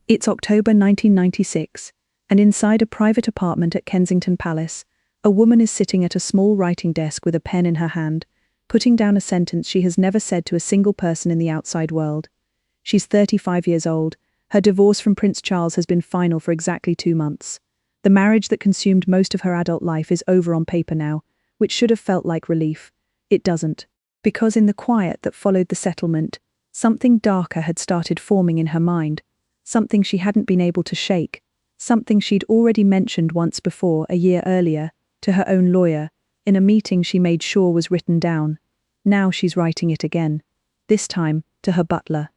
It's October 1996, and inside a private apartment at Kensington Palace, a woman is sitting at a small writing desk with a pen in her hand, putting down a sentence she has never said to a single person in the outside world. She's 35 years old. Her divorce from Prince Charles has been final for exactly 2 months. The marriage that consumed most of her adult life is over on paper now, which should have felt like relief. It doesn't. Because in the quiet that followed the settlement, something darker had started forming in her mind. Something she hadn't been able to shake. Something she'd already mentioned once before, a year earlier, to her own lawyer, in a meeting she made sure was written down. Now she's writing it again. This time, to her butler.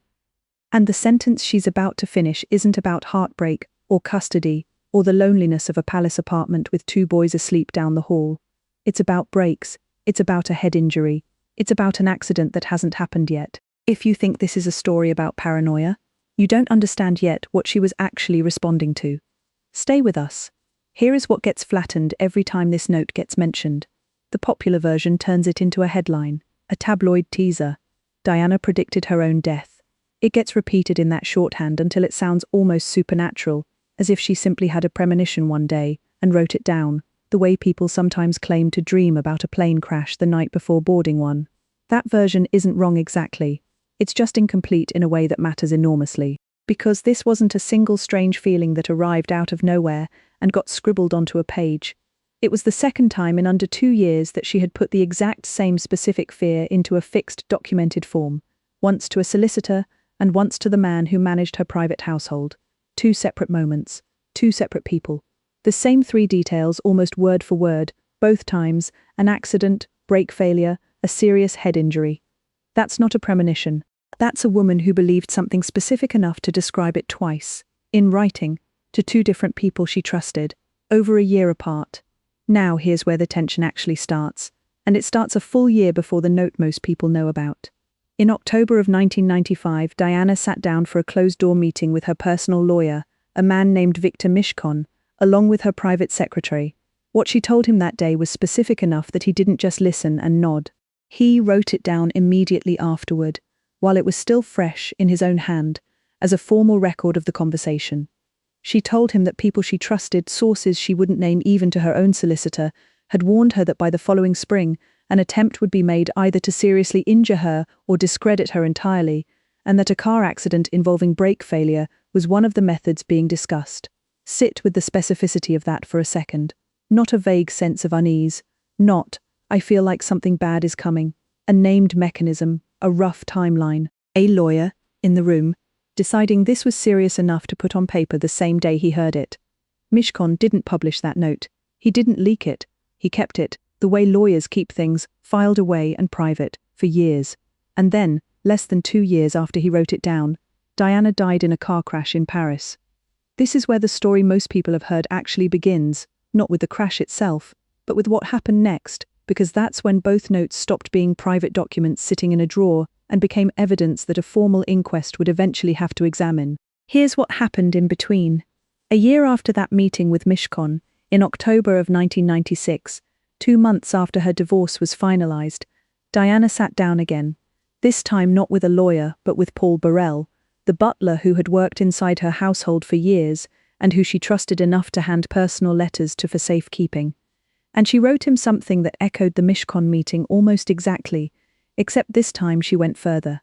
And the sentence she's about to finish isn't about heartbreak, or custody, or the loneliness of a palace apartment with 2 boys asleep down the hall. It's about breaks. It's about a head injury. It's about an accident that hasn't happened yet. If you think this is a story about paranoia, you don't understand yet what she was actually responding to. Stay with us. Here is what gets flattened every time this note gets mentioned. The popular version turns it into a headline, a tabloid teaser. Diana predicted her own death. It gets repeated in that shorthand until it sounds almost supernatural, as if she simply had a premonition one day and wrote it down, the way people sometimes claim to dream about a plane crash the night before boarding one. That version isn't wrong exactly. It's just incomplete in a way that matters enormously. Because this wasn't a single strange feeling that arrived out of nowhere and got scribbled onto a page. It was the second time in under 2 years that she had put the exact same specific fear into a fixed documented form, once to a solicitor and once to the man who managed her private household. 2 separate moments, 2 separate people. The same 3 details almost word for word, both times, an accident, brake failure, a serious head injury. That's not a premonition. That's a woman who believed something specific enough to describe it twice, in writing, to 2 different people she trusted, over a year apart. Now here's where the tension actually starts, and it starts a full year before the note most people know about. In October of 1995, Diana sat down for a closed-door meeting with her personal lawyer, a man named Victor Mishkon, along with her private secretary. What she told him that day was specific enough that he didn't just listen and nod. He wrote it down immediately afterward, while it was still fresh in his own hand, as a formal record of the conversation. She told him that people she trusted, sources she wouldn't name even to her own solicitor, had warned her that by the following spring, an attempt would be made either to seriously injure her or discredit her entirely, and that a car accident involving brake failure was one of the methods being discussed. Sit with the specificity of that for a second. Not a vague sense of unease. Not, I feel like something bad is coming. A named mechanism, a rough timeline. A lawyer, in the room, deciding this was serious enough to put on paper the same day he heard it. Mishkon didn't publish that note. He didn't leak it. He kept it, the way lawyers keep things, filed away and private, for years. And then, less than 2 years after he wrote it down, Diana died in a car crash in Paris. This is where the story most people have heard actually begins, not with the crash itself, but with what happened next, because that's when both notes stopped being private documents sitting in a drawer and became evidence that a formal inquest would eventually have to examine. Here's what happened in between. A year after that meeting with Mishkon, in October of 1996, 2 months after her divorce was finalized, Diana sat down again, this time not with a lawyer but with Paul Burrell, the butler who had worked inside her household for years and who she trusted enough to hand personal letters to for safekeeping. And she wrote him something that echoed the Mishkon meeting almost exactly, except this time she went further.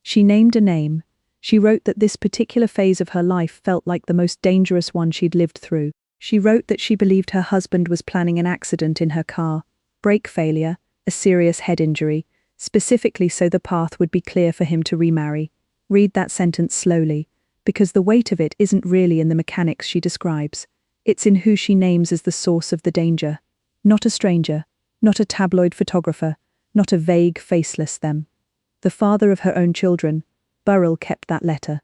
She named a name. She wrote that this particular phase of her life felt like the most dangerous one she'd lived through. She wrote that she believed her husband was planning an accident in her car, brake failure, a serious head injury, specifically so the path would be clear for him to remarry. Read that sentence slowly, because the weight of it isn't really in the mechanics she describes. It's in who she names as the source of the danger. Not a stranger, not a tabloid photographer, not a vague, faceless them. The father of her own children, Burrell, kept that letter.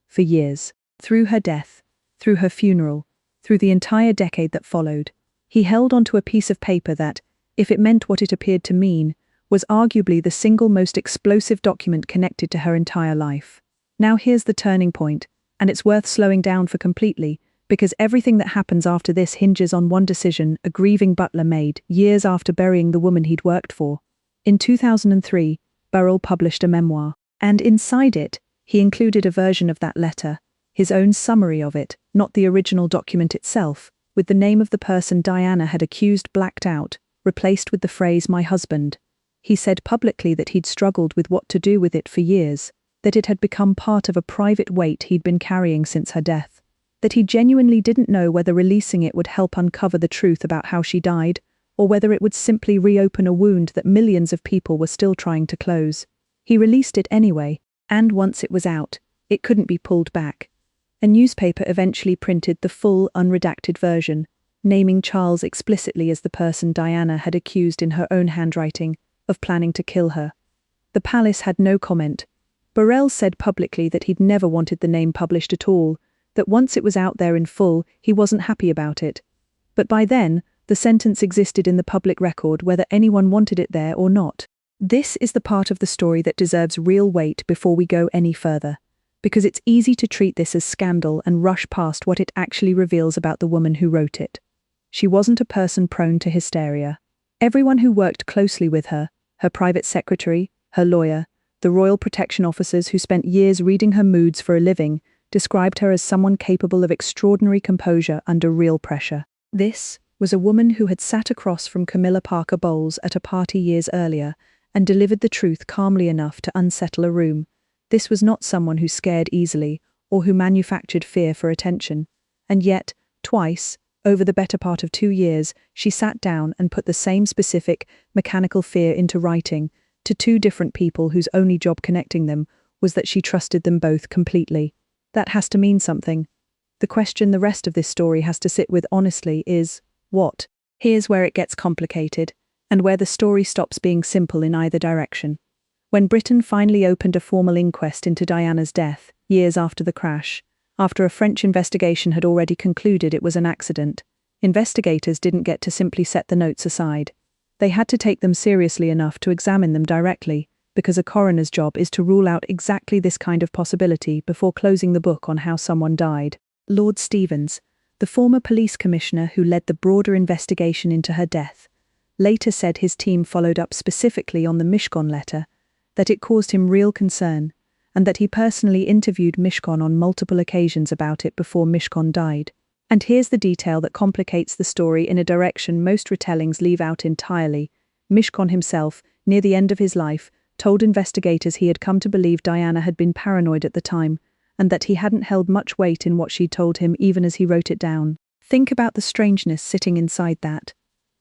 For years. Through her death, through her funeral, through the entire decade that followed, he held onto a piece of paper that, if it meant what it appeared to mean, was arguably the single most explosive document connected to her entire life. Now here's the turning point, and it's worth slowing down for completely, because everything that happens after this hinges on one decision a grieving butler made years after burying the woman he'd worked for. In 2003, Burrell published a memoir, and inside it, he included a version of that letter. his own summary of it, not the original document itself, with the name of the person Diana had accused blacked out, replaced with the phrase "my husband." He said publicly that he'd struggled with what to do with it for years, that it had become part of a private weight he'd been carrying since her death, that he genuinely didn't know whether releasing it would help uncover the truth about how she died, or whether it would simply reopen a wound that millions of people were still trying to close. He released it anyway, and once it was out, it couldn't be pulled back. A newspaper eventually printed the full, unredacted version, naming Charles explicitly as the person Diana had accused in her own handwriting of planning to kill her. The palace had no comment. Burrell said publicly that he'd never wanted the name published at all, that once it was out there in full, he wasn't happy about it. But by then, the sentence existed in the public record whether anyone wanted it there or not. This is the part of the story that deserves real weight before we go any further, because it's easy to treat this as scandal and rush past what it actually reveals about the woman who wrote it. She wasn't a person prone to hysteria. Everyone who worked closely with her, her private secretary, her lawyer, the royal protection officers who spent years reading her moods for a living, described her as someone capable of extraordinary composure under real pressure. This was a woman who had sat across from Camilla Parker Bowles at a party years earlier and delivered the truth calmly enough to unsettle a room. This was not someone who scared easily or who manufactured fear for attention. And yet, twice, over the better part of 2 years, she sat down and put the same specific, mechanical fear into writing to 2 different people whose only job connecting them was that she trusted them both completely. That has to mean something. The question the rest of this story has to sit with honestly is, what? Here's where it gets complicated, and where the story stops being simple in either direction. When Britain finally opened a formal inquest into Diana's death, years after the crash, after a French investigation had already concluded it was an accident, investigators didn't get to simply set the notes aside. They had to take them seriously enough to examine them directly, because a coroner's job is to rule out exactly this kind of possibility before closing the book on how someone died. Lord Stevens, the former police commissioner who led the broader investigation into her death, later said his team followed up specifically on the Mishkon letter, that it caused him real concern, and that he personally interviewed Mishkon on multiple occasions about it before Mishkon died. And here's the detail that complicates the story in a direction most retellings leave out entirely. Mishkon himself, near the end of his life, told investigators he had come to believe Diana had been paranoid at the time, and that he hadn't held much weight in what she'd told him even as he wrote it down. Think about the strangeness sitting inside that.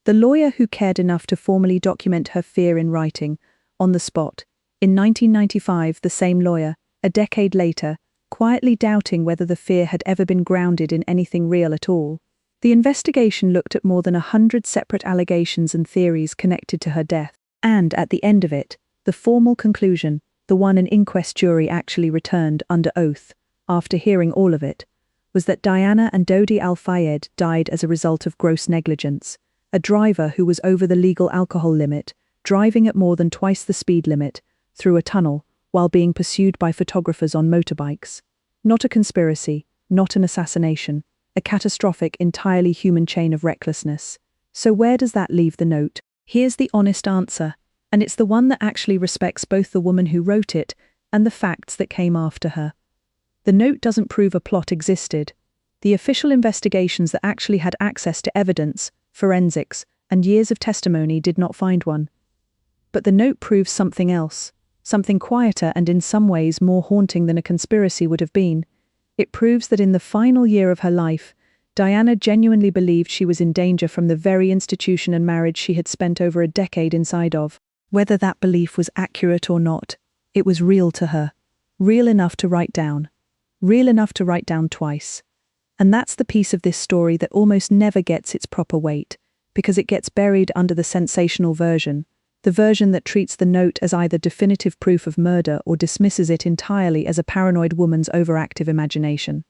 The lawyer who cared enough to formally document her fear in writing, on the spot. In 1995, the same lawyer, a decade later, quietly doubting whether the fear had ever been grounded in anything real at all. The investigation looked at more than 100 separate allegations and theories connected to her death, and at the end of it, the formal conclusion, the one an inquest jury actually returned under oath, after hearing all of it, was that Diana and Dodi Al-Fayed died as a result of gross negligence, a driver who was over the legal alcohol limit, driving at more than twice the speed limit, through a tunnel, while being pursued by photographers on motorbikes. Not a conspiracy, not an assassination, a catastrophic, entirely human chain of recklessness. So where does that leave the note? Here's the honest answer, and it's the one that actually respects both the woman who wrote it and the facts that came after her. The note doesn't prove a plot existed. The official investigations that actually had access to evidence, forensics, and years of testimony did not find one. But the note proves something else. Something quieter and in some ways more haunting than a conspiracy would have been. It proves that in the final year of her life, Diana genuinely believed she was in danger from the very institution and marriage she had spent over a decade inside of. Whether that belief was accurate or not, it was real to her. Real enough to write down. Real enough to write down twice. And that's the piece of this story that almost never gets its proper weight, because it gets buried under the sensational version. The version that treats the note as either definitive proof of murder or dismisses it entirely as a paranoid woman's overactive imagination.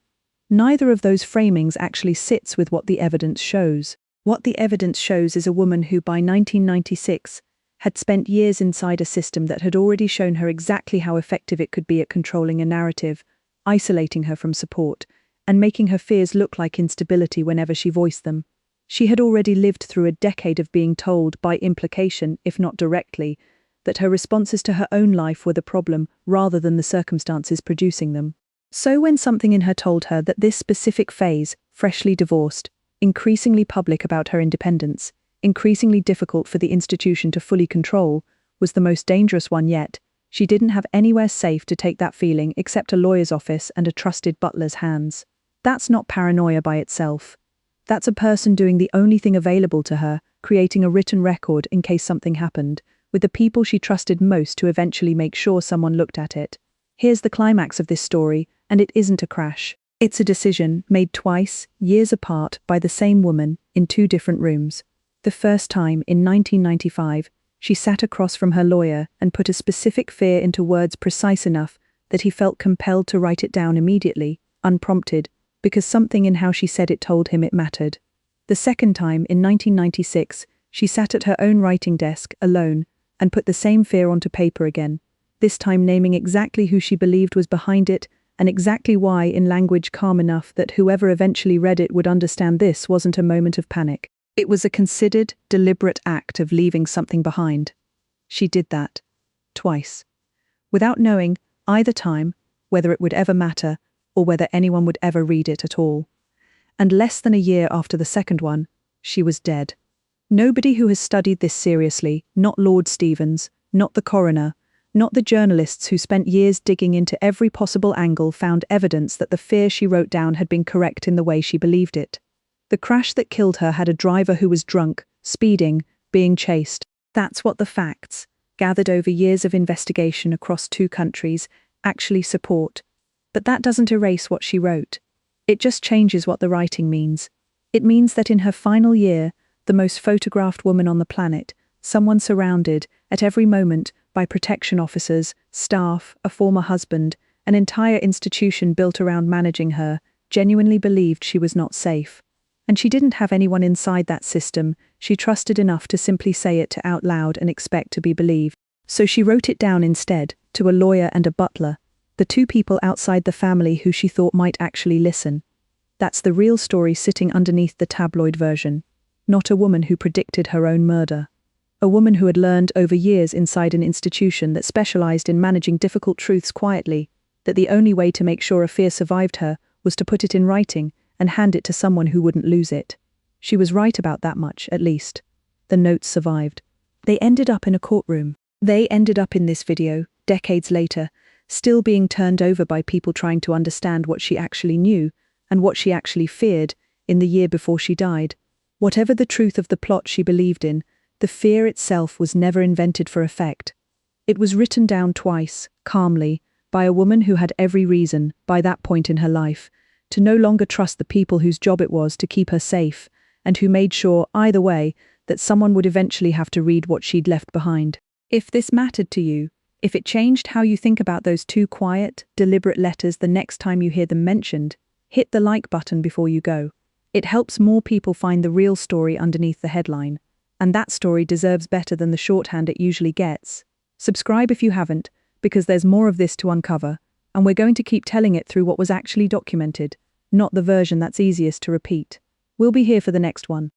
Neither of those framings actually sits with what the evidence shows. What the evidence shows is a woman who by 1996 had spent years inside a system that had already shown her exactly how effective it could be at controlling a narrative, isolating her from support, and making her fears look like instability whenever she voiced them. She had already lived through a decade of being told, by implication, if not directly, that her responses to her own life were the problem rather than the circumstances producing them. So when something in her told her that this specific phase, freshly divorced, increasingly public about her independence, increasingly difficult for the institution to fully control, was the most dangerous one yet, she didn't have anywhere safe to take that feeling except a lawyer's office and a trusted butler's hands. That's not paranoia by itself. That's a person doing the only thing available to her, creating a written record in case something happened, with the people she trusted most to eventually make sure someone looked at it. Here's the climax of this story, and it isn't a crash. It's a decision made twice, years apart, by the same woman, in two different rooms. The first time, in 1995, she sat across from her lawyer and put a specific fear into words precise enough that he felt compelled to write it down immediately, unprompted, because something in how she said it told him it mattered. The second time, in 1996, she sat at her own writing desk, alone, and put the same fear onto paper again, this time naming exactly who she believed was behind it and exactly why in language calm enough that whoever eventually read it would understand this wasn't a moment of panic. It was a considered, deliberate act of leaving something behind. She did that. Twice. Without knowing, either time, whether it would ever matter or whether anyone would ever read it at all. And less than a year after the second one, she was dead. Nobody who has studied this seriously, not Lord Stevens, not the coroner, not the journalists who spent years digging into every possible angle, found evidence that the fear she wrote down had been correct in the way she believed it. The crash that killed her had a driver who was drunk, speeding, being chased. That's what the facts, gathered over years of investigation across two countries, actually support. But that doesn't erase what she wrote. It just changes what the writing means. It means that in her final year, the most photographed woman on the planet, someone surrounded, at every moment, by protection officers, staff, a former husband, an entire institution built around managing her, genuinely believed she was not safe. And she didn't have anyone inside that system she trusted enough to simply say it out loud and expect to be believed. So she wrote it down instead, to a lawyer and a butler, the two people outside the family who she thought might actually listen. That's the real story sitting underneath the tabloid version. Not a woman who predicted her own murder. A woman who had learned over years inside an institution that specialized in managing difficult truths quietly, that the only way to make sure a fear survived her was to put it in writing and hand it to someone who wouldn't lose it. She was right about that much, at least. The notes survived. They ended up in a courtroom. They ended up in this video, decades later, still being turned over by people trying to understand what she actually knew and what she actually feared in the year before she died. Whatever the truth of the plot she believed in, the fear itself was never invented for effect. It was written down twice, calmly, by a woman who had every reason, by that point in her life, to no longer trust the people whose job it was to keep her safe, and who made sure, either way, that someone would eventually have to read what she'd left behind. If this mattered to you, if it changed how you think about those two quiet, deliberate letters the next time you hear them mentioned, hit the like button before you go. It helps more people find the real story underneath the headline, and that story deserves better than the shorthand it usually gets. Subscribe if you haven't, because there's more of this to uncover, and we're going to keep telling it through what was actually documented, not the version that's easiest to repeat. We'll be here for the next one.